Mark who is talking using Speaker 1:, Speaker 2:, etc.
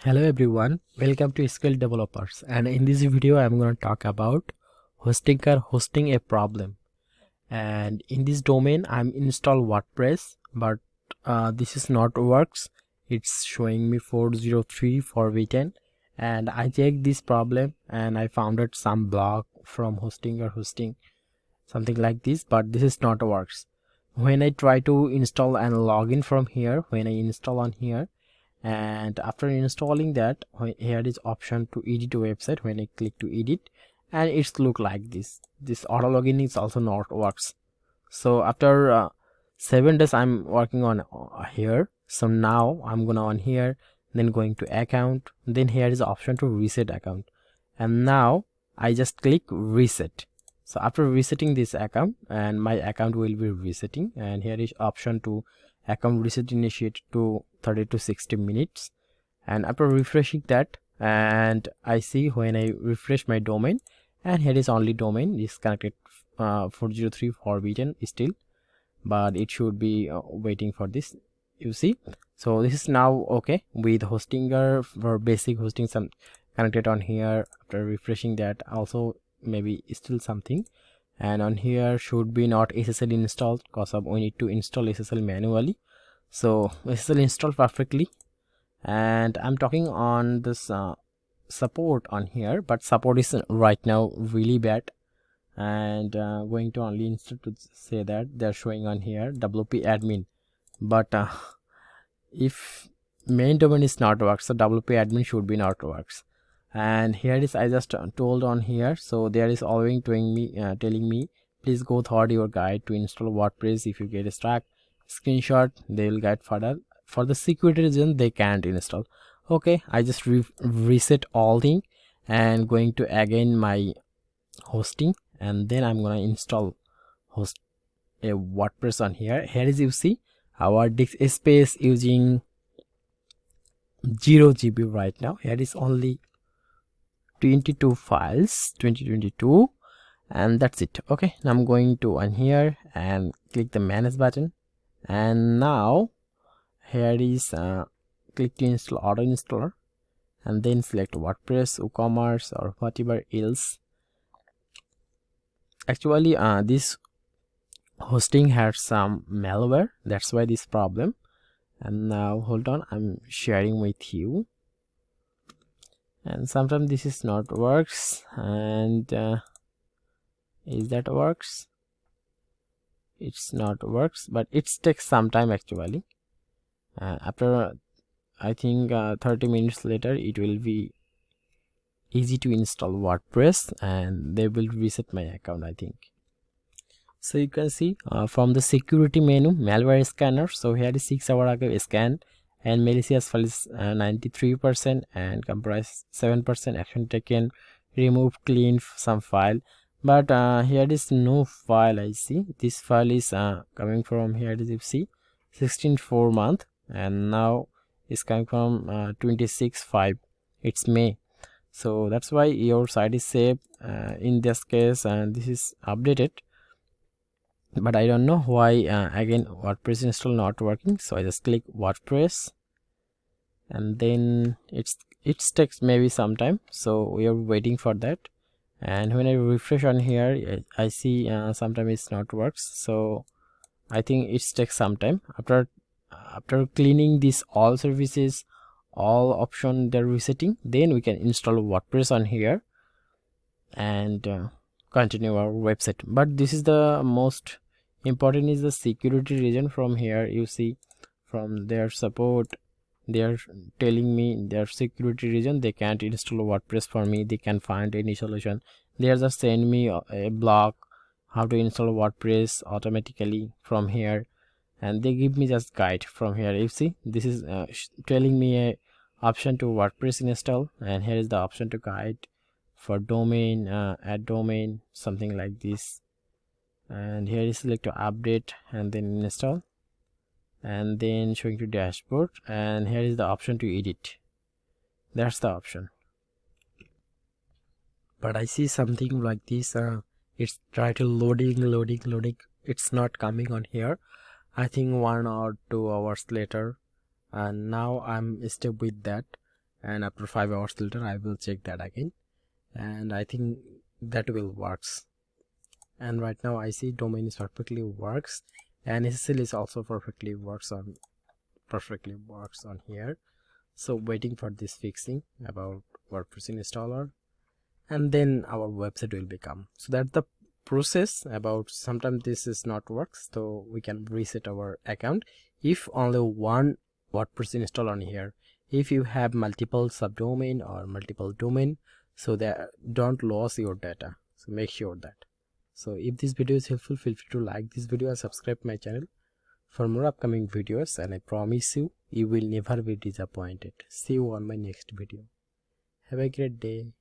Speaker 1: Hello everyone, welcome to Skilled Developers, and in this video I'm going to talk about hosting a problem. And in this domain I'm install WordPress, but this is not works. It's showing me 403 for v10, and I checked this problem and I found out some blog from hosting something like this, but this is not works. When I try to install and login from here, when I install on here, and after installing that, here is option to edit website. When I click to edit, and it's look like this auto login is also not works. So after 7 days I'm working on here. So now I'm gonna on here, then going to account, then here is option to reset account, and now I just click reset. So after resetting this account, and my account will be resetting, and here is option to account reset initiate to 30 to 60 minutes. And after refreshing that, and I see when I refresh my domain, and here is only domain is connected 403 forbidden still, but it should be waiting for this, you see. So this is now okay with hostinger for basic hosting, some connected on here. After refreshing that, also maybe still something, and on here should be not SSL installed because of we need to install SSL manually. So SSL installed perfectly, and I'm talking on this support on here, but support is right now really bad, and going to only install to say that they're showing on here WP admin, but if main domain is not works, so WP admin should be not works. And here is I just told on here, so there is always telling me please go through your guide to install WordPress. If you get stuck, screenshot, they will guide further. For the security reason they can't install. Okay, I just reset all thing and going to again my hosting, and then I'm gonna install host a WordPress on here. Here is, you see, our disk space using 0 GB right now. Here is only 22 files 2022, and that's it. Okay, now I'm going to on here and click the manage button, and now here is click to install auto installer, and then select WordPress, WooCommerce, or whatever else. Actually this hosting has some malware, that's why this problem. And now hold on, I'm sharing with you, and sometimes this is not works, and is that works? It's not works, but it takes some time actually. After I think 30 minutes later it will be easy to install WordPress, and they will reset my account, I think. So you can see from the security menu, malware scanner. So here is 6 hours ago scan, and malicious file is 93% and comprise 7% action taken, remove, clean some file. But here is no file. I see this file is coming from here, as you see 16/4 month, and now it's coming from 26/5, it's May. So that's why your site is safe in this case, and this is updated. But I don't know why again WordPress install not working. So I just click WordPress, and then it takes maybe some time, so we are waiting for that. And when I refresh on here, I see sometimes it's not works, so I think it takes some time. After cleaning this all services, all option they're resetting, then we can install WordPress on here and continue our website. But this is the most important is the security region. From here you see from their support, they are telling me their security region they can't install WordPress for me, they can find any solution. They are just send me a blog how to install WordPress automatically from here, and they give me just guide from here. You see this is telling me a option to WordPress install, and here is the option to guide for domain, add domain, something like this. And here is select to update and then install, and then showing to dashboard, and here is the option to edit. That's the option. But I see something like this, it's try to loading, it's not coming on here. I think 1 or 2 hours later, and now I'm stuck with that. and after 5 hours later I will check that again, and I think that will works. And right now I see domain is perfectly works, and SSL is also perfectly works on here. So waiting for this fixing about WordPress installer, and then our website will become. So that's the process. About sometimes this is not works, so we can reset our account if only one WordPress install on here. If you have multiple subdomain or multiple domain, so that don't lose your data, so make sure that. So if this video is helpful, feel free to like this video and subscribe my channel for more upcoming videos, and I promise you will never be disappointed. See you on my next video. Have a great day.